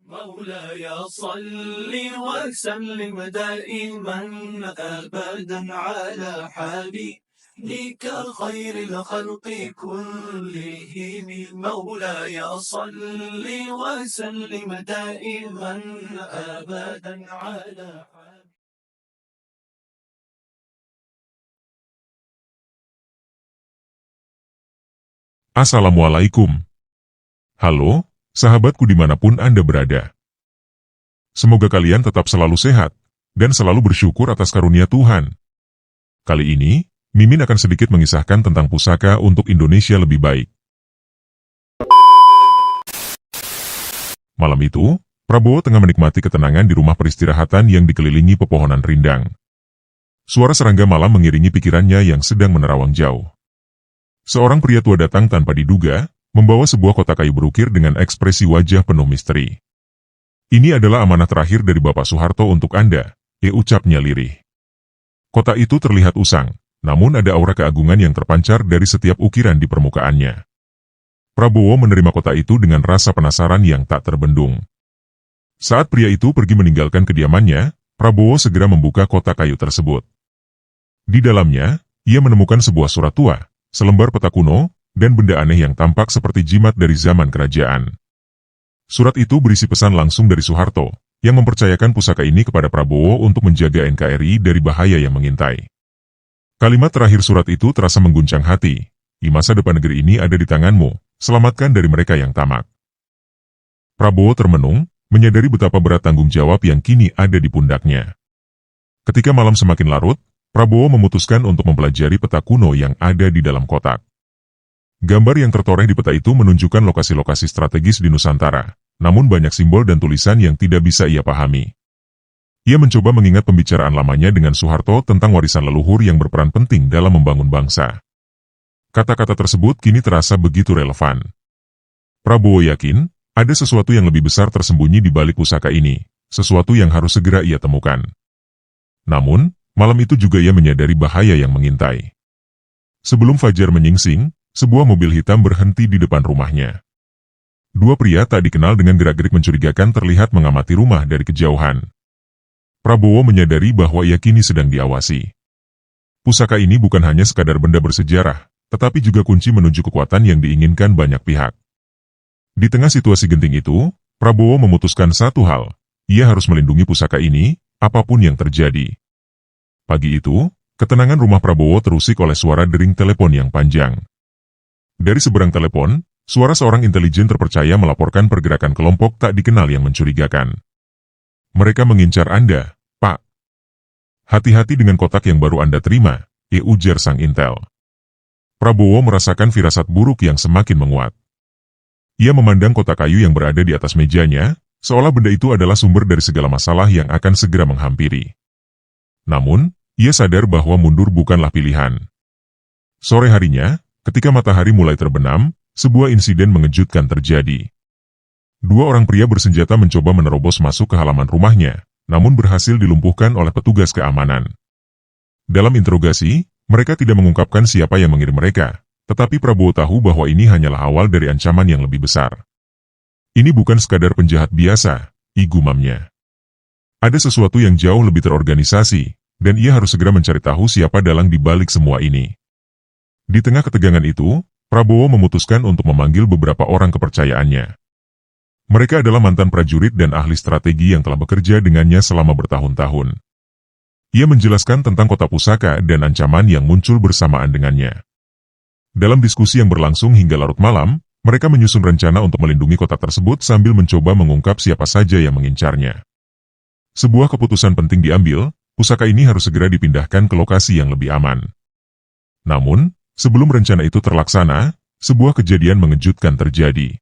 مولاي صل وسلم دائما أبدا على حبيبك خير الخلق كلهم. مولاي صل وسلم دائما أبدا على حبيبك. Assalamualaikum. Halo, sahabatku dimanapun Anda berada. Semoga kalian tetap selalu sehat, dan selalu bersyukur atas karunia Tuhan. Kali ini, Mimin akan sedikit mengisahkan tentang pusaka untuk Indonesia lebih baik. Malam itu, Prabowo tengah menikmati ketenangan di rumah peristirahatan yang dikelilingi pepohonan rindang. Suara serangga malam mengiringi pikirannya yang sedang menerawang jauh. Seorang pria tua datang tanpa diduga, membawa sebuah kotak kayu berukir dengan ekspresi wajah penuh misteri. "Ini adalah amanah terakhir dari Bapak Soeharto untuk Anda," ucapnya lirih. Kotak itu terlihat usang, namun ada aura keagungan yang terpancar dari setiap ukiran di permukaannya. Prabowo menerima kotak itu dengan rasa penasaran yang tak terbendung. Saat pria itu pergi meninggalkan kediamannya, Prabowo segera membuka kotak kayu tersebut. Di dalamnya, ia menemukan sebuah surat tua, selembar peta kuno, dan benda aneh yang tampak seperti jimat dari zaman kerajaan. Surat itu berisi pesan langsung dari Soeharto, yang mempercayakan pusaka ini kepada Prabowo untuk menjaga NKRI dari bahaya yang mengintai. Kalimat terakhir surat itu terasa mengguncang hati. "Di masa depan negeri ini ada di tanganmu, selamatkan dari mereka yang tamak." Prabowo termenung, menyadari betapa berat tanggung jawab yang kini ada di pundaknya. Ketika malam semakin larut, Prabowo memutuskan untuk mempelajari peta kuno yang ada di dalam kotak. Gambar yang tertoreh di peta itu menunjukkan lokasi-lokasi strategis di Nusantara, namun banyak simbol dan tulisan yang tidak bisa ia pahami. Ia mencoba mengingat pembicaraan lamanya dengan Soeharto tentang warisan leluhur yang berperan penting dalam membangun bangsa. Kata-kata tersebut kini terasa begitu relevan. Prabowo yakin, ada sesuatu yang lebih besar tersembunyi di balik pusaka ini, sesuatu yang harus segera ia temukan. Namun, malam itu juga ia menyadari bahaya yang mengintai. Sebelum fajar menyingsing, sebuah mobil hitam berhenti di depan rumahnya. Dua pria tak dikenal dengan gerak-gerik mencurigakan terlihat mengamati rumah dari kejauhan. Prabowo menyadari bahwa ia kini sedang diawasi. Pusaka ini bukan hanya sekadar benda bersejarah, tetapi juga kunci menuju kekuatan yang diinginkan banyak pihak. Di tengah situasi genting itu, Prabowo memutuskan satu hal, ia harus melindungi pusaka ini, apapun yang terjadi. Pagi itu, ketenangan rumah Prabowo terusik oleh suara dering telepon yang panjang. Dari seberang telepon, suara seorang intelijen terpercaya melaporkan pergerakan kelompok tak dikenal yang mencurigakan. "Mereka mengincar Anda, Pak. Hati-hati dengan kotak yang baru Anda terima," ujar sang intel. Prabowo merasakan firasat buruk yang semakin menguat. Ia memandang kotak kayu yang berada di atas mejanya, seolah benda itu adalah sumber dari segala masalah yang akan segera menghampiri. Namun, ia sadar bahwa mundur bukanlah pilihan. Sore harinya, ketika matahari mulai terbenam, sebuah insiden mengejutkan terjadi. Dua orang pria bersenjata mencoba menerobos masuk ke halaman rumahnya, namun berhasil dilumpuhkan oleh petugas keamanan. Dalam interogasi, mereka tidak mengungkapkan siapa yang mengirim mereka, tetapi Prabowo tahu bahwa ini hanyalah awal dari ancaman yang lebih besar. "Ini bukan sekadar penjahat biasa," gumamnya. "Ada sesuatu yang jauh lebih terorganisasi, dan ia harus segera mencari tahu siapa dalang di balik semua ini." Di tengah ketegangan itu, Prabowo memutuskan untuk memanggil beberapa orang kepercayaannya. Mereka adalah mantan prajurit dan ahli strategi yang telah bekerja dengannya selama bertahun-tahun. Ia menjelaskan tentang kotak pusaka dan ancaman yang muncul bersamaan dengannya. Dalam diskusi yang berlangsung hingga larut malam, mereka menyusun rencana untuk melindungi kotak tersebut sambil mencoba mengungkap siapa saja yang mengincarnya. Sebuah keputusan penting diambil, pusaka ini harus segera dipindahkan ke lokasi yang lebih aman. Namun, sebelum rencana itu terlaksana, sebuah kejadian mengejutkan terjadi.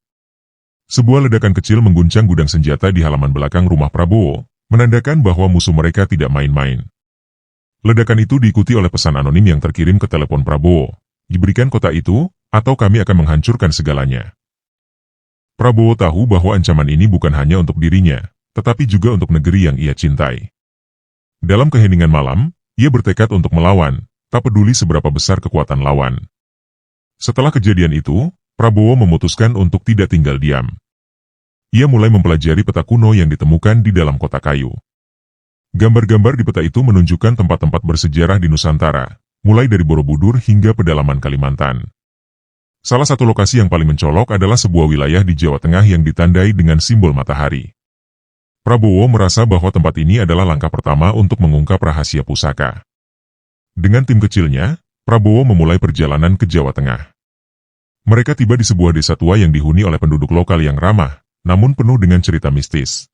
Sebuah ledakan kecil mengguncang gudang senjata di halaman belakang rumah Prabowo, menandakan bahwa musuh mereka tidak main-main. Ledakan itu diikuti oleh pesan anonim yang terkirim ke telepon Prabowo. "Diberikan kotak itu, atau kami akan menghancurkan segalanya." Prabowo tahu bahwa ancaman ini bukan hanya untuk dirinya, tetapi juga untuk negeri yang ia cintai. Dalam keheningan malam, ia bertekad untuk melawan, tak peduli seberapa besar kekuatan lawan. Setelah kejadian itu, Prabowo memutuskan untuk tidak tinggal diam. ia mulai mempelajari peta kuno yang ditemukan di dalam kotak kayu. Gambar-gambar di peta itu menunjukkan tempat-tempat bersejarah di Nusantara, mulai dari Borobudur hingga pedalaman Kalimantan. Salah satu lokasi yang paling mencolok adalah sebuah wilayah di Jawa Tengah yang ditandai dengan simbol matahari. Prabowo merasa bahwa tempat ini adalah langkah pertama untuk mengungkap rahasia pusaka. Dengan tim kecilnya, Prabowo memulai perjalanan ke Jawa Tengah. Mereka tiba di sebuah desa tua yang dihuni oleh penduduk lokal yang ramah, namun penuh dengan cerita mistis.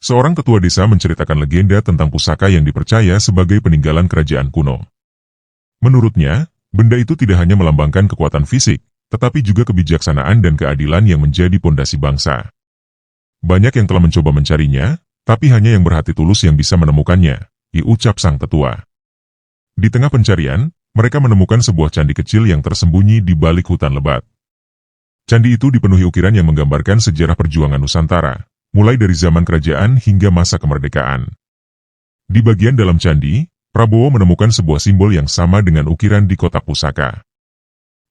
Seorang tetua desa menceritakan legenda tentang pusaka yang dipercaya sebagai peninggalan kerajaan kuno. Menurutnya, benda itu tidak hanya melambangkan kekuatan fisik, tetapi juga kebijaksanaan dan keadilan yang menjadi pondasi bangsa. Banyak yang telah mencoba mencarinya, tapi hanya yang berhati tulus yang bisa menemukannya, diucap sang tetua. Di tengah pencarian, mereka menemukan sebuah candi kecil yang tersembunyi di balik hutan lebat. Candi itu dipenuhi ukiran yang menggambarkan sejarah perjuangan Nusantara, mulai dari zaman kerajaan hingga masa kemerdekaan. Di bagian dalam candi, Prabowo menemukan sebuah simbol yang sama dengan ukiran di kotak pusaka.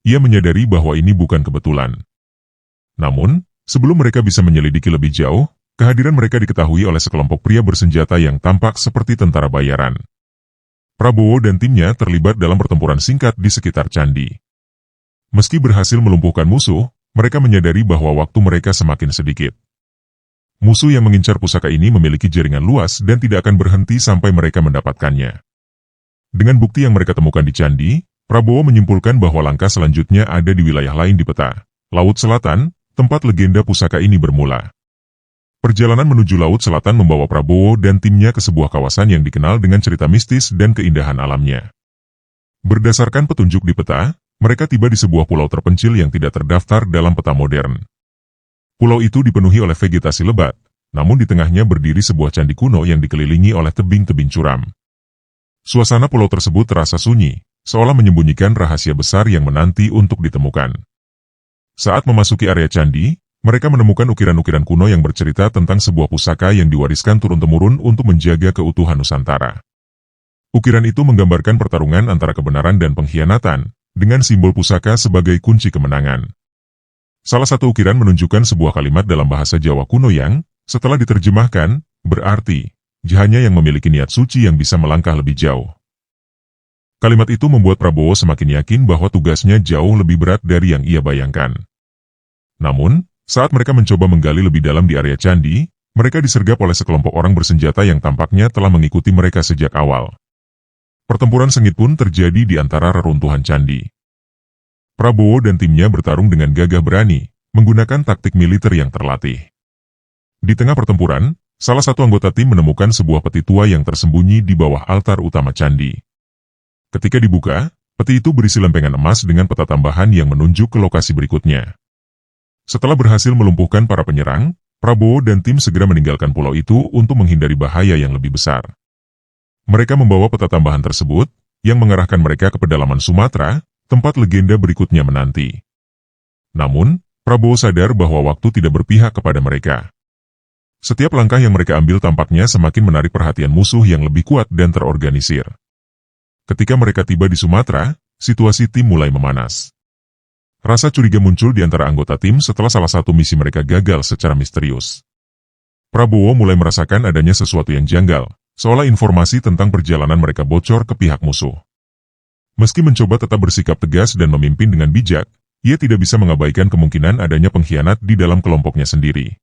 Ia menyadari bahwa ini bukan kebetulan. Namun, sebelum mereka bisa menyelidiki lebih jauh, kehadiran mereka diketahui oleh sekelompok pria bersenjata yang tampak seperti tentara bayaran. Prabowo dan timnya terlibat dalam pertempuran singkat di sekitar candi. Meski berhasil melumpuhkan musuh, mereka menyadari bahwa waktu mereka semakin sedikit. Musuh yang mengincar pusaka ini memiliki jaringan luas dan tidak akan berhenti sampai mereka mendapatkannya. Dengan bukti yang mereka temukan di candi, Prabowo menyimpulkan bahwa langkah selanjutnya ada di wilayah lain di peta, Laut Selatan, tempat legenda pusaka ini bermula. Perjalanan menuju Laut Selatan membawa Prabowo dan timnya ke sebuah kawasan yang dikenal dengan cerita mistis dan keindahan alamnya. Berdasarkan petunjuk di peta, mereka tiba di sebuah pulau terpencil yang tidak terdaftar dalam peta modern. Pulau itu dipenuhi oleh vegetasi lebat, namun di tengahnya berdiri sebuah candi kuno yang dikelilingi oleh tebing-tebing curam. Suasana pulau tersebut terasa sunyi, seolah menyembunyikan rahasia besar yang menanti untuk ditemukan. Saat memasuki area candi, mereka menemukan ukiran-ukiran kuno yang bercerita tentang sebuah pusaka yang diwariskan turun-temurun untuk menjaga keutuhan Nusantara. Ukiran itu menggambarkan pertarungan antara kebenaran dan pengkhianatan, dengan simbol pusaka sebagai kunci kemenangan. Salah satu ukiran menunjukkan sebuah kalimat dalam bahasa Jawa kuno yang, setelah diterjemahkan, berarti, hanya yang memiliki niat suci yang bisa melangkah lebih jauh. Kalimat itu membuat Prabowo semakin yakin bahwa tugasnya jauh lebih berat dari yang ia bayangkan. Namun, saat mereka mencoba menggali lebih dalam di area candi, mereka disergap oleh sekelompok orang bersenjata yang tampaknya telah mengikuti mereka sejak awal. Pertempuran sengit pun terjadi di antara reruntuhan candi. Prabowo dan timnya bertarung dengan gagah berani, menggunakan taktik militer yang terlatih. Di tengah pertempuran, salah satu anggota tim menemukan sebuah peti tua yang tersembunyi di bawah altar utama candi. Ketika dibuka, peti itu berisi lempengan emas dengan peta tambahan yang menunjuk ke lokasi berikutnya. Setelah berhasil melumpuhkan para penyerang, Prabowo dan tim segera meninggalkan pulau itu untuk menghindari bahaya yang lebih besar. Mereka membawa peta tambahan tersebut, yang mengarahkan mereka ke pedalaman Sumatera, tempat legenda berikutnya menanti. Namun, Prabowo sadar bahwa waktu tidak berpihak kepada mereka. Setiap langkah yang mereka ambil tampaknya semakin menarik perhatian musuh yang lebih kuat dan terorganisir. Ketika mereka tiba di Sumatera, situasi tim mulai memanas. Rasa curiga muncul di antara anggota tim setelah salah satu misi mereka gagal secara misterius. Prabowo mulai merasakan adanya sesuatu yang janggal, seolah informasi tentang perjalanan mereka bocor ke pihak musuh. Meski mencoba tetap bersikap tegas dan memimpin dengan bijak, ia tidak bisa mengabaikan kemungkinan adanya pengkhianat di dalam kelompoknya sendiri.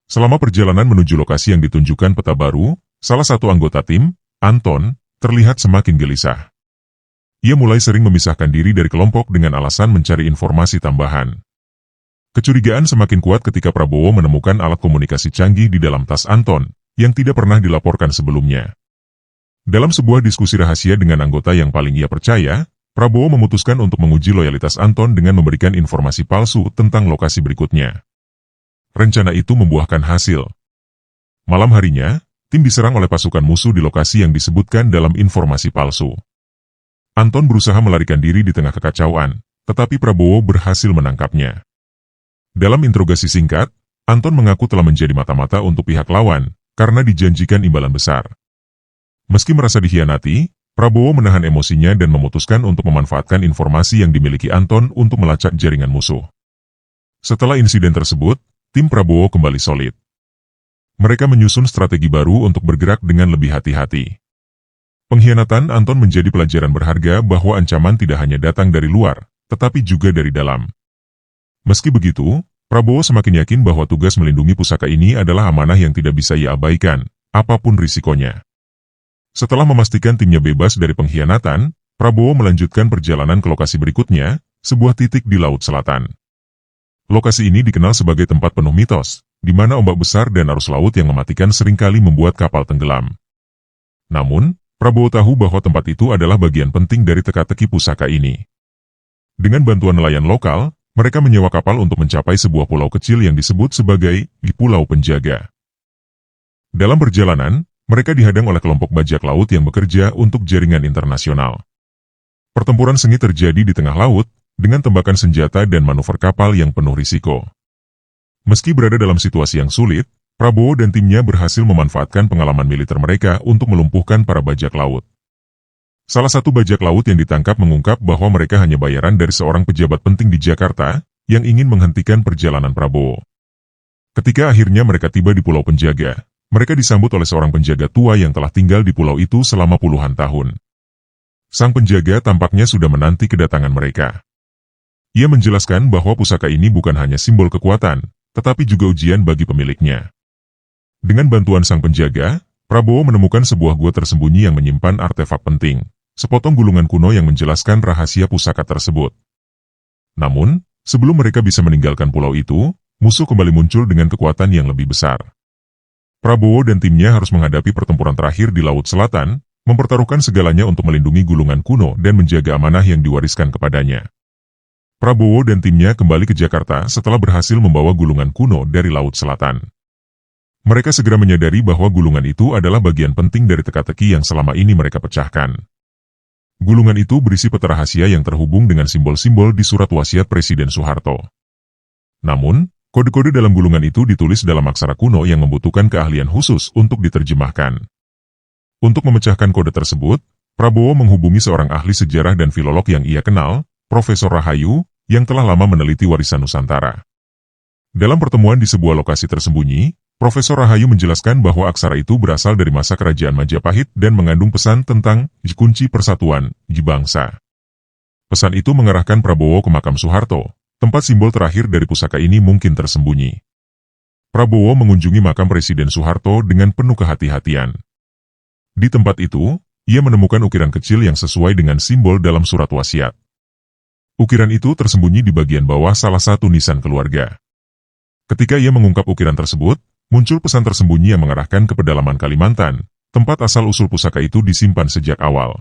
Selama perjalanan menuju lokasi yang ditunjukkan peta baru, salah satu anggota tim, Anton, terlihat semakin gelisah. Ia mulai sering memisahkan diri dari kelompok dengan alasan mencari informasi tambahan. Kecurigaan semakin kuat ketika Prabowo menemukan alat komunikasi canggih di dalam tas Anton, yang tidak pernah dilaporkan sebelumnya. Dalam sebuah diskusi rahasia dengan anggota yang paling ia percaya, Prabowo memutuskan untuk menguji loyalitas Anton dengan memberikan informasi palsu tentang lokasi berikutnya. Rencana itu membuahkan hasil. Malam harinya, tim diserang oleh pasukan musuh di lokasi yang disebutkan dalam informasi palsu. Anton berusaha melarikan diri di tengah kekacauan, tetapi Prabowo berhasil menangkapnya. Dalam interogasi singkat, Anton mengaku telah menjadi mata-mata untuk pihak lawan, karena dijanjikan imbalan besar. Meski merasa dikhianati, Prabowo menahan emosinya dan memutuskan untuk memanfaatkan informasi yang dimiliki Anton untuk melacak jaringan musuh. Setelah insiden tersebut, tim Prabowo kembali solid. Mereka menyusun strategi baru untuk bergerak dengan lebih hati-hati. Pengkhianatan Anton menjadi pelajaran berharga bahwa ancaman tidak hanya datang dari luar, tetapi juga dari dalam. Meski begitu, Prabowo semakin yakin bahwa tugas melindungi pusaka ini adalah amanah yang tidak bisa ia abaikan, apapun risikonya. Setelah memastikan timnya bebas dari pengkhianatan, Prabowo melanjutkan perjalanan ke lokasi berikutnya, sebuah titik di Laut Selatan. Lokasi ini dikenal sebagai tempat penuh mitos, di mana ombak besar dan arus laut yang mematikan seringkali membuat kapal tenggelam. Namun, Prabowo tahu bahwa tempat itu adalah bagian penting dari teka-teki pusaka ini. Dengan bantuan nelayan lokal, mereka menyewa kapal untuk mencapai sebuah pulau kecil yang disebut sebagai Pulau Penjaga. Dalam perjalanan, mereka dihadang oleh kelompok bajak laut yang bekerja untuk jaringan internasional. Pertempuran sengit terjadi di tengah laut, dengan tembakan senjata dan manuver kapal yang penuh risiko. Meski berada dalam situasi yang sulit, Prabowo dan timnya berhasil memanfaatkan pengalaman militer mereka untuk melumpuhkan para bajak laut. Salah satu bajak laut yang ditangkap mengungkap bahwa mereka hanya bayaran dari seorang pejabat penting di Jakarta yang ingin menghentikan perjalanan Prabowo. Ketika akhirnya mereka tiba di Pulau Penjaga, mereka disambut oleh seorang penjaga tua yang telah tinggal di pulau itu selama puluhan tahun. Sang penjaga tampaknya sudah menanti kedatangan mereka. Ia menjelaskan bahwa pusaka ini bukan hanya simbol kekuatan, tetapi juga ujian bagi pemiliknya. Dengan bantuan sang penjaga, Prabowo menemukan sebuah gua tersembunyi yang menyimpan artefak penting, sepotong gulungan kuno yang menjelaskan rahasia pusaka tersebut. Namun, sebelum mereka bisa meninggalkan pulau itu, musuh kembali muncul dengan kekuatan yang lebih besar. Prabowo dan timnya harus menghadapi pertempuran terakhir di Laut Selatan, mempertaruhkan segalanya untuk melindungi gulungan kuno dan menjaga amanah yang diwariskan kepadanya. Prabowo dan timnya kembali ke Jakarta setelah berhasil membawa gulungan kuno dari Laut Selatan. Mereka segera menyadari bahwa gulungan itu adalah bagian penting dari teka-teki yang selama ini mereka pecahkan. Gulungan itu berisi peta rahasia yang terhubung dengan simbol-simbol di surat wasiat Presiden Soeharto. Namun, kode-kode dalam gulungan itu ditulis dalam aksara kuno yang membutuhkan keahlian khusus untuk diterjemahkan. Untuk memecahkan kode tersebut, Prabowo menghubungi seorang ahli sejarah dan filolog yang ia kenal, Profesor Rahayu, yang telah lama meneliti warisan Nusantara. Dalam pertemuan di sebuah lokasi tersembunyi, Profesor Rahayu menjelaskan bahwa aksara itu berasal dari masa kerajaan Majapahit dan mengandung pesan tentang kunci persatuan bangsa. Pesan itu mengarahkan Prabowo ke makam Soeharto, tempat simbol terakhir dari pusaka ini mungkin tersembunyi. Prabowo mengunjungi makam Presiden Soeharto dengan penuh kehati-hatian. Di tempat itu, ia menemukan ukiran kecil yang sesuai dengan simbol dalam surat wasiat. Ukiran itu tersembunyi di bagian bawah salah satu nisan keluarga. Ketika ia mengungkap ukiran tersebut, muncul pesan tersembunyi yang mengarahkan ke pedalaman Kalimantan, tempat asal-usul pusaka itu disimpan sejak awal.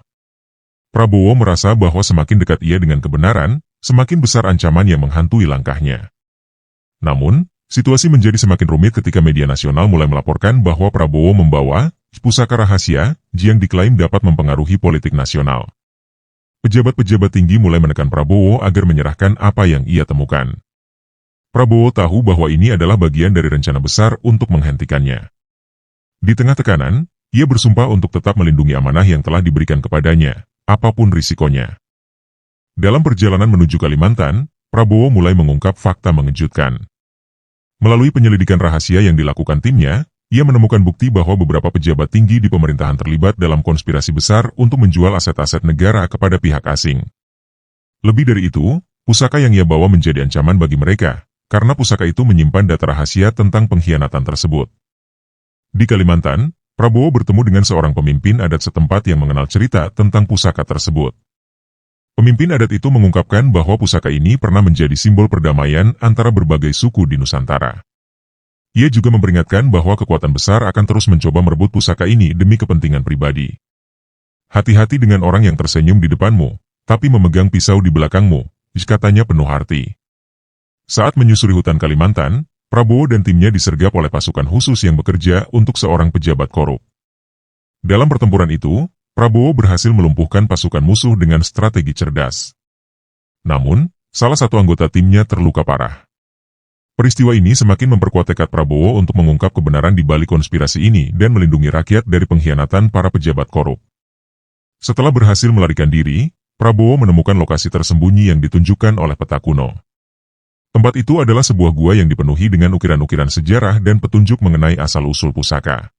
Prabowo merasa bahwa semakin dekat ia dengan kebenaran, semakin besar ancaman yang menghantui langkahnya. Namun, situasi menjadi semakin rumit ketika media nasional mulai melaporkan bahwa Prabowo membawa pusaka rahasia yang diklaim dapat mempengaruhi politik nasional. Pejabat-pejabat tinggi mulai menekan Prabowo agar menyerahkan apa yang ia temukan. Prabowo tahu bahwa ini adalah bagian dari rencana besar untuk menghentikannya. Di tengah tekanan, ia bersumpah untuk tetap melindungi amanah yang telah diberikan kepadanya, apapun risikonya. Dalam perjalanan menuju Kalimantan, Prabowo mulai mengungkap fakta mengejutkan. Melalui penyelidikan rahasia yang dilakukan timnya, ia menemukan bukti bahwa beberapa pejabat tinggi di pemerintahan terlibat dalam konspirasi besar untuk menjual aset-aset negara kepada pihak asing. Lebih dari itu, pusaka yang ia bawa menjadi ancaman bagi mereka, karena pusaka itu menyimpan data rahasia tentang pengkhianatan tersebut. Di Kalimantan, Prabowo bertemu dengan seorang pemimpin adat setempat yang mengenal cerita tentang pusaka tersebut. Pemimpin adat itu mengungkapkan bahwa pusaka ini pernah menjadi simbol perdamaian antara berbagai suku di Nusantara. Ia juga memperingatkan bahwa kekuatan besar akan terus mencoba merebut pusaka ini demi kepentingan pribadi. Hati-hati dengan orang yang tersenyum di depanmu, tapi memegang pisau di belakangmu, katanya penuh arti. Saat menyusuri hutan Kalimantan, Prabowo dan timnya disergap oleh pasukan khusus yang bekerja untuk seorang pejabat korup. Dalam pertempuran itu, Prabowo berhasil melumpuhkan pasukan musuh dengan strategi cerdas. Namun, salah satu anggota timnya terluka parah. Peristiwa ini semakin memperkuat tekad Prabowo untuk mengungkap kebenaran di balik konspirasi ini dan melindungi rakyat dari pengkhianatan para pejabat korup. Setelah berhasil melarikan diri, Prabowo menemukan lokasi tersembunyi yang ditunjukkan oleh peta kuno. Tempat itu adalah sebuah gua yang dipenuhi dengan ukiran-ukiran sejarah dan petunjuk mengenai asal-usul pusaka.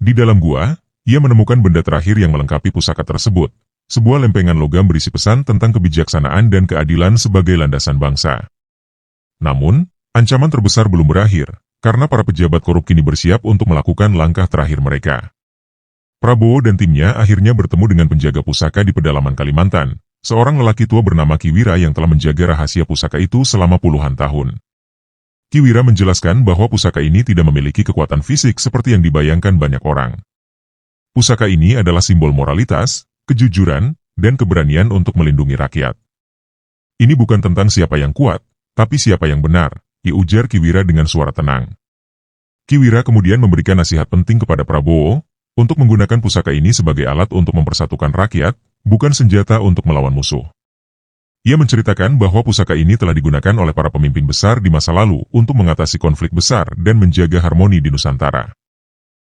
Di dalam gua, ia menemukan benda terakhir yang melengkapi pusaka tersebut, sebuah lempengan logam berisi pesan tentang kebijaksanaan dan keadilan sebagai landasan bangsa. Namun, ancaman terbesar belum berakhir, karena para pejabat korup kini bersiap untuk melakukan langkah terakhir mereka. Prabowo dan timnya akhirnya bertemu dengan penjaga pusaka di pedalaman Kalimantan, seorang lelaki tua bernama Ki Wira yang telah menjaga rahasia pusaka itu selama puluhan tahun. Ki Wira menjelaskan bahwa pusaka ini tidak memiliki kekuatan fisik seperti yang dibayangkan banyak orang. Pusaka ini adalah simbol moralitas, kejujuran, dan keberanian untuk melindungi rakyat. Ini bukan tentang siapa yang kuat, tapi siapa yang benar, ujar Ki Wira dengan suara tenang. Ki Wira kemudian memberikan nasihat penting kepada Prabowo, untuk menggunakan pusaka ini sebagai alat untuk mempersatukan rakyat, bukan senjata untuk melawan musuh. Ia menceritakan bahwa pusaka ini telah digunakan oleh para pemimpin besar di masa lalu untuk mengatasi konflik besar dan menjaga harmoni di Nusantara.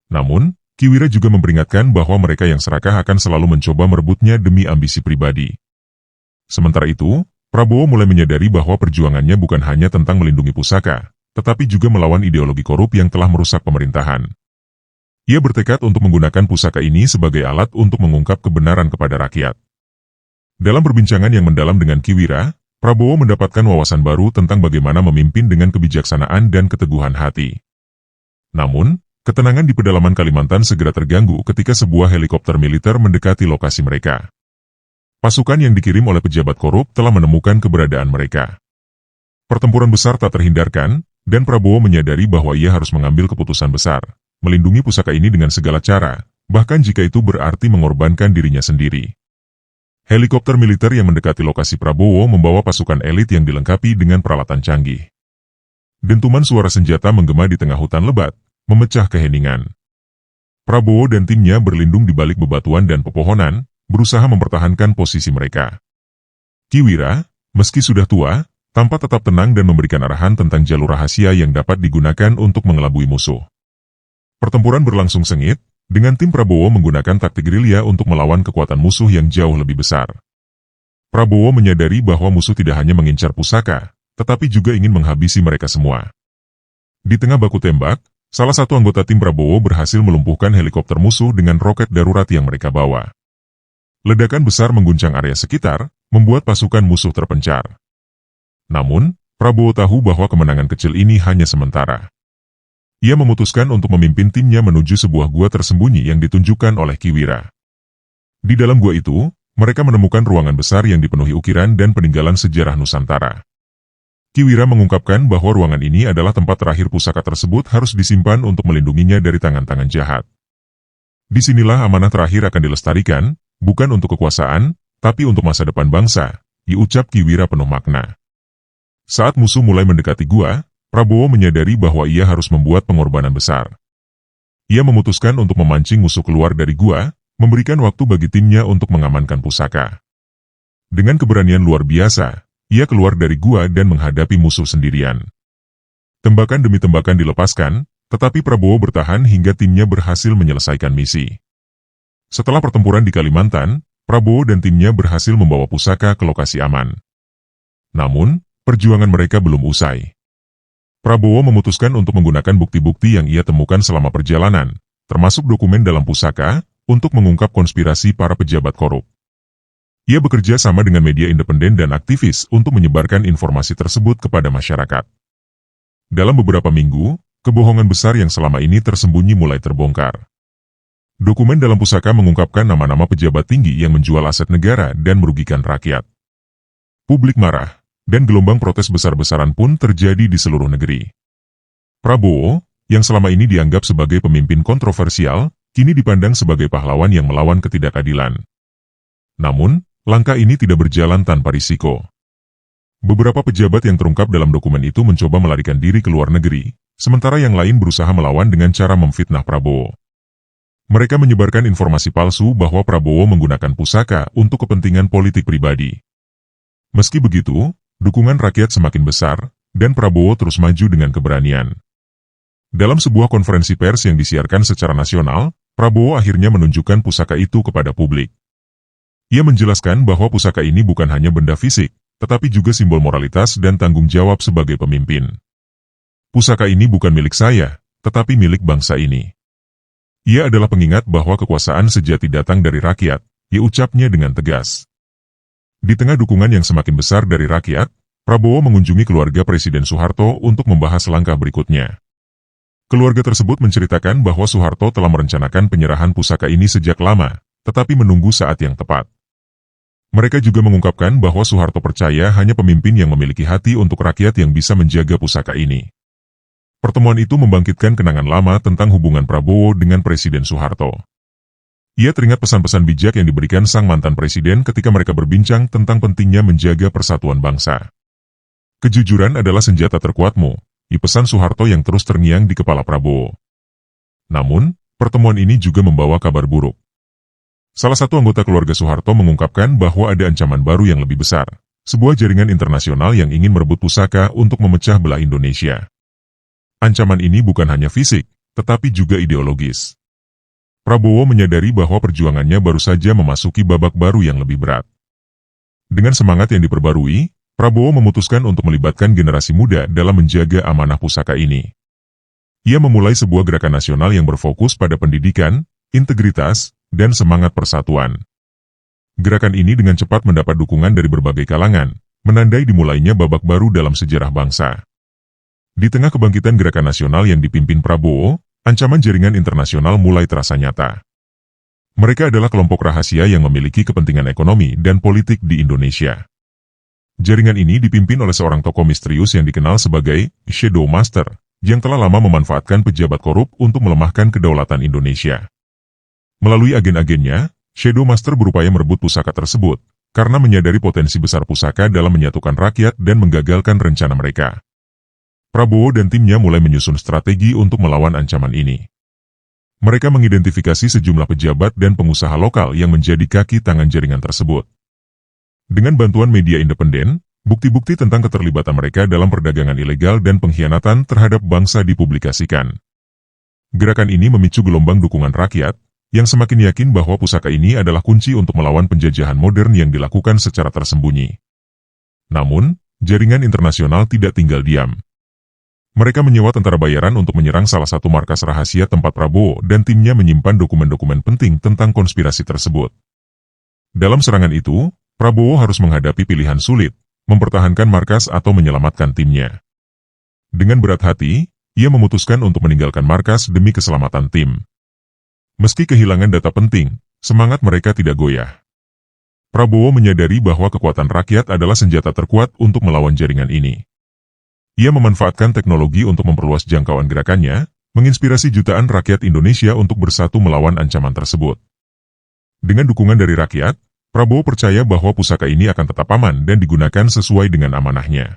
Namun, Ki Wira juga memperingatkan bahwa mereka yang serakah akan selalu mencoba merebutnya demi ambisi pribadi. Sementara itu, Prabowo mulai menyadari bahwa perjuangannya bukan hanya tentang melindungi pusaka, tetapi juga melawan ideologi korup yang telah merusak pemerintahan. Ia bertekad untuk menggunakan pusaka ini sebagai alat untuk mengungkap kebenaran kepada rakyat. Dalam perbincangan yang mendalam dengan Ki Wira, Prabowo mendapatkan wawasan baru tentang bagaimana memimpin dengan kebijaksanaan dan keteguhan hati. Namun, ketenangan di pedalaman Kalimantan segera terganggu ketika sebuah helikopter militer mendekati lokasi mereka. Pasukan yang dikirim oleh pejabat korup telah menemukan keberadaan mereka. Pertempuran besar tak terhindarkan, dan Prabowo menyadari bahwa ia harus mengambil keputusan besar. Melindungi pusaka ini dengan segala cara, bahkan jika itu berarti mengorbankan dirinya sendiri. Helikopter militer yang mendekati lokasi Prabowo membawa pasukan elit yang dilengkapi dengan peralatan canggih. Dentuman suara senjata menggema di tengah hutan lebat, memecah keheningan. Prabowo dan timnya berlindung di balik bebatuan dan pepohonan, berusaha mempertahankan posisi mereka. Ki Wira, meski sudah tua, tampak tetap tenang dan memberikan arahan tentang jalur rahasia yang dapat digunakan untuk mengelabui musuh. Pertempuran berlangsung sengit, dengan tim Prabowo menggunakan taktik gerilya untuk melawan kekuatan musuh yang jauh lebih besar. Prabowo menyadari bahwa musuh tidak hanya mengincar pusaka, tetapi juga ingin menghabisi mereka semua. Di tengah baku tembak, salah satu anggota tim Prabowo berhasil melumpuhkan helikopter musuh dengan roket darurat yang mereka bawa. Ledakan besar mengguncang area sekitar, membuat pasukan musuh terpencar. Namun, Prabowo tahu bahwa kemenangan kecil ini hanya sementara. Ia memutuskan untuk memimpin timnya menuju sebuah gua tersembunyi yang ditunjukkan oleh Ki Wira. Di dalam gua itu, mereka menemukan ruangan besar yang dipenuhi ukiran dan peninggalan sejarah Nusantara. Ki Wira mengungkapkan bahwa ruangan ini adalah tempat terakhir pusaka tersebut harus disimpan untuk melindunginya dari tangan-tangan jahat. Disinilah amanah terakhir akan dilestarikan, bukan untuk kekuasaan, tapi untuk masa depan bangsa, diucap Ki Wira penuh makna. Saat musuh mulai mendekati gua, Prabowo menyadari bahwa ia harus membuat pengorbanan besar. Ia memutuskan untuk memancing musuh keluar dari gua, memberikan waktu bagi timnya untuk mengamankan pusaka. Dengan keberanian luar biasa, ia keluar dari gua dan menghadapi musuh sendirian. Tembakan demi tembakan dilepaskan, tetapi Prabowo bertahan hingga timnya berhasil menyelesaikan misi. Setelah pertempuran di Kalimantan, Prabowo dan timnya berhasil membawa pusaka ke lokasi aman. Namun, perjuangan mereka belum usai. Prabowo memutuskan untuk menggunakan bukti-bukti yang ia temukan selama perjalanan, termasuk dokumen dalam pusaka, untuk mengungkap konspirasi para pejabat korup. Ia bekerja sama dengan media independen dan aktivis untuk menyebarkan informasi tersebut kepada masyarakat. Dalam beberapa minggu, kebohongan besar yang selama ini tersembunyi mulai terbongkar. Dokumen dalam pusaka mengungkapkan nama-nama pejabat tinggi yang menjual aset negara dan merugikan rakyat. Publik marah, dan gelombang protes besar-besaran pun terjadi di seluruh negeri. Prabowo, yang selama ini dianggap sebagai pemimpin kontroversial, kini dipandang sebagai pahlawan yang melawan ketidakadilan. Namun, langkah ini tidak berjalan tanpa risiko. Beberapa pejabat yang terungkap dalam dokumen itu mencoba melarikan diri ke luar negeri, sementara yang lain berusaha melawan dengan cara memfitnah Prabowo. Mereka menyebarkan informasi palsu bahwa Prabowo menggunakan pusaka untuk kepentingan politik pribadi. Meski begitu, dukungan rakyat semakin besar, dan Prabowo terus maju dengan keberanian. Dalam sebuah konferensi pers yang disiarkan secara nasional, Prabowo akhirnya menunjukkan pusaka itu kepada publik. Ia menjelaskan bahwa pusaka ini bukan hanya benda fisik, tetapi juga simbol moralitas dan tanggung jawab sebagai pemimpin. Pusaka ini bukan milik saya, tetapi milik bangsa ini. Ia adalah pengingat bahwa kekuasaan sejati datang dari rakyat, ia ucapnya dengan tegas. Di tengah dukungan yang semakin besar dari rakyat, Prabowo mengunjungi keluarga Presiden Soeharto untuk membahas langkah berikutnya. Keluarga tersebut menceritakan bahwa Soeharto telah merencanakan penyerahan pusaka ini sejak lama, tetapi menunggu saat yang tepat. Mereka juga mengungkapkan bahwa Soeharto percaya hanya pemimpin yang memiliki hati untuk rakyat yang bisa menjaga pusaka ini. Pertemuan itu membangkitkan kenangan lama tentang hubungan Prabowo dengan Presiden Soeharto. Ia teringat pesan-pesan bijak yang diberikan sang mantan presiden ketika mereka berbincang tentang pentingnya menjaga persatuan bangsa. Kejujuran adalah senjata terkuatmu, pesan Soeharto yang terus terngiang di kepala Prabowo. Namun, pertemuan ini juga membawa kabar buruk. Salah satu anggota keluarga Soeharto mengungkapkan bahwa ada ancaman baru yang lebih besar, sebuah jaringan internasional yang ingin merebut pusaka untuk memecah belah Indonesia. Ancaman ini bukan hanya fisik, tetapi juga ideologis. Prabowo menyadari bahwa perjuangannya baru saja memasuki babak baru yang lebih berat. Dengan semangat yang diperbarui, Prabowo memutuskan untuk melibatkan generasi muda dalam menjaga amanah pusaka ini. Ia memulai sebuah gerakan nasional yang berfokus pada pendidikan, integritas, dan semangat persatuan. Gerakan ini dengan cepat mendapat dukungan dari berbagai kalangan, menandai dimulainya babak baru dalam sejarah bangsa. Di tengah kebangkitan gerakan nasional yang dipimpin Prabowo, ancaman jaringan internasional mulai terasa nyata. Mereka adalah kelompok rahasia yang memiliki kepentingan ekonomi dan politik di Indonesia. Jaringan ini dipimpin oleh seorang tokoh misterius yang dikenal sebagai Shadow Master, yang telah lama memanfaatkan pejabat korup untuk melemahkan kedaulatan Indonesia. Melalui agen-agennya, Shadow Master berupaya merebut pusaka tersebut, karena menyadari potensi besar pusaka dalam menyatukan rakyat dan menggagalkan rencana mereka. Prabowo dan timnya mulai menyusun strategi untuk melawan ancaman ini. Mereka mengidentifikasi sejumlah pejabat dan pengusaha lokal yang menjadi kaki tangan jaringan tersebut. Dengan bantuan media independen, bukti-bukti tentang keterlibatan mereka dalam perdagangan ilegal dan pengkhianatan terhadap bangsa dipublikasikan. Gerakan ini memicu gelombang dukungan rakyat, yang semakin yakin bahwa pusaka ini adalah kunci untuk melawan penjajahan modern yang dilakukan secara tersembunyi. Namun, jaringan internasional tidak tinggal diam. Mereka menyewa tentara bayaran untuk menyerang salah satu markas rahasia tempat Prabowo dan timnya menyimpan dokumen-dokumen penting tentang konspirasi tersebut. Dalam serangan itu, Prabowo harus menghadapi pilihan sulit, mempertahankan markas atau menyelamatkan timnya. Dengan berat hati, ia memutuskan untuk meninggalkan markas demi keselamatan tim. Meski kehilangan data penting, semangat mereka tidak goyah. Prabowo menyadari bahwa kekuatan rakyat adalah senjata terkuat untuk melawan jaringan ini. Ia memanfaatkan teknologi untuk memperluas jangkauan gerakannya, menginspirasi jutaan rakyat Indonesia untuk bersatu melawan ancaman tersebut. Dengan dukungan dari rakyat, Prabowo percaya bahwa pusaka ini akan tetap aman dan digunakan sesuai dengan amanahnya.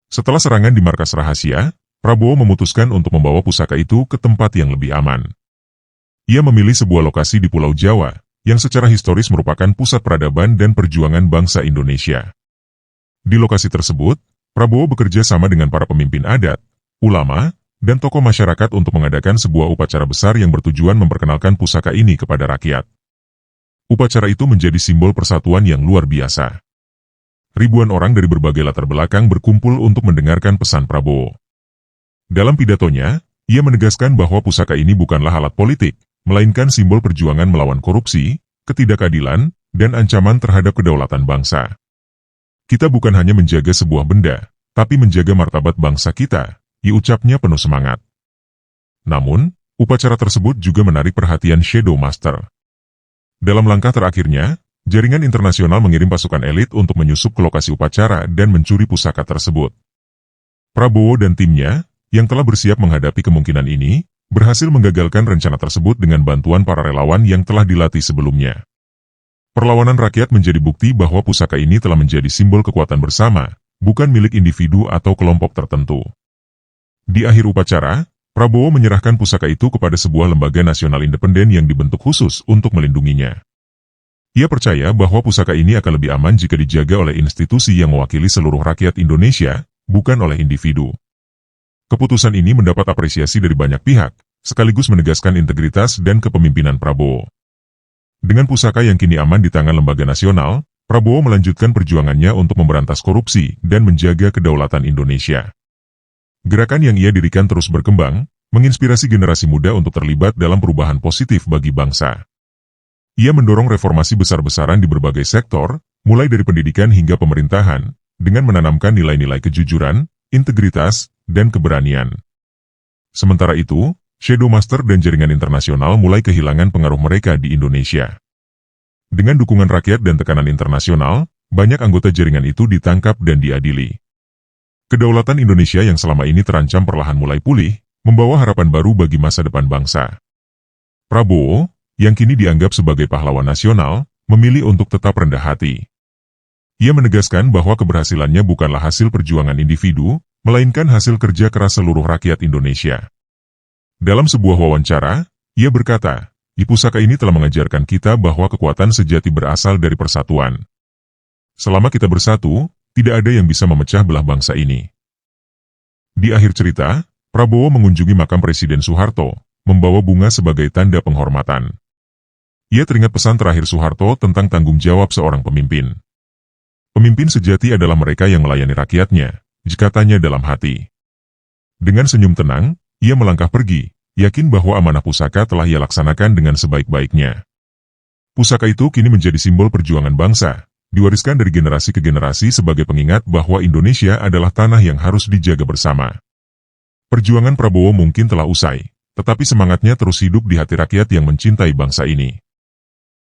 Setelah serangan di markas rahasia, Prabowo memutuskan untuk membawa pusaka itu ke tempat yang lebih aman. Ia memilih sebuah lokasi di Pulau Jawa, yang secara historis merupakan pusat peradaban dan perjuangan bangsa Indonesia. Di lokasi tersebut, Prabowo bekerja sama dengan para pemimpin adat, ulama, dan tokoh masyarakat untuk mengadakan sebuah upacara besar yang bertujuan memperkenalkan pusaka ini kepada rakyat. Upacara itu menjadi simbol persatuan yang luar biasa. Ribuan orang dari berbagai latar belakang berkumpul untuk mendengarkan pesan Prabowo. Dalam pidatonya, ia menegaskan bahwa pusaka ini bukanlah alat politik, melainkan simbol perjuangan melawan korupsi, ketidakadilan, dan ancaman terhadap kedaulatan bangsa. Kita bukan hanya menjaga sebuah benda, tapi menjaga martabat bangsa kita, ucapnya penuh semangat. Namun, upacara tersebut juga menarik perhatian Shadow Master. Dalam langkah terakhirnya, jaringan internasional mengirim pasukan elit untuk menyusup ke lokasi upacara dan mencuri pusaka tersebut. Prabowo dan timnya, yang telah bersiap menghadapi kemungkinan ini, berhasil menggagalkan rencana tersebut dengan bantuan para relawan yang telah dilatih sebelumnya. Perlawanan rakyat menjadi bukti bahwa pusaka ini telah menjadi simbol kekuatan bersama, bukan milik individu atau kelompok tertentu. Di akhir upacara, Prabowo menyerahkan pusaka itu kepada sebuah lembaga nasional independen yang dibentuk khusus untuk melindunginya. Ia percaya bahwa pusaka ini akan lebih aman jika dijaga oleh institusi yang mewakili seluruh rakyat Indonesia, bukan oleh individu. Keputusan ini mendapat apresiasi dari banyak pihak, sekaligus menegaskan integritas dan kepemimpinan Prabowo. Dengan pusaka yang kini aman di tangan lembaga nasional, Prabowo melanjutkan perjuangannya untuk memberantas korupsi dan menjaga kedaulatan Indonesia. Gerakan yang ia dirikan terus berkembang, menginspirasi generasi muda untuk terlibat dalam perubahan positif bagi bangsa. Ia mendorong reformasi besar-besaran di berbagai sektor, mulai dari pendidikan hingga pemerintahan, dengan menanamkan nilai-nilai kejujuran, integritas, dan keberanian. Sementara itu, Shadow Master dan jaringan internasional mulai kehilangan pengaruh mereka di Indonesia. Dengan dukungan rakyat dan tekanan internasional, banyak anggota jaringan itu ditangkap dan diadili. Kedaulatan Indonesia yang selama ini terancam perlahan mulai pulih, membawa harapan baru bagi masa depan bangsa. Prabowo, yang kini dianggap sebagai pahlawan nasional, memilih untuk tetap rendah hati. Ia menegaskan bahwa keberhasilannya bukanlah hasil perjuangan individu, melainkan hasil kerja keras seluruh rakyat Indonesia. Dalam sebuah wawancara, ia berkata, "Di pusaka ini telah mengajarkan kita bahwa kekuatan sejati berasal dari persatuan. Selama kita bersatu, tidak ada yang bisa memecah belah bangsa ini." Di akhir cerita, Prabowo mengunjungi makam Presiden Soeharto, membawa bunga sebagai tanda penghormatan. Ia teringat pesan terakhir Soeharto tentang tanggung jawab seorang pemimpin. Pemimpin sejati adalah mereka yang melayani rakyatnya, katanya dalam hati. Dengan senyum tenang, ia melangkah pergi, yakin bahwa amanah pusaka telah ia laksanakan dengan sebaik-baiknya. Pusaka itu kini menjadi simbol perjuangan bangsa, diwariskan dari generasi ke generasi sebagai pengingat bahwa Indonesia adalah tanah yang harus dijaga bersama. Perjuangan Prabowo mungkin telah usai, tetapi semangatnya terus hidup di hati rakyat yang mencintai bangsa ini.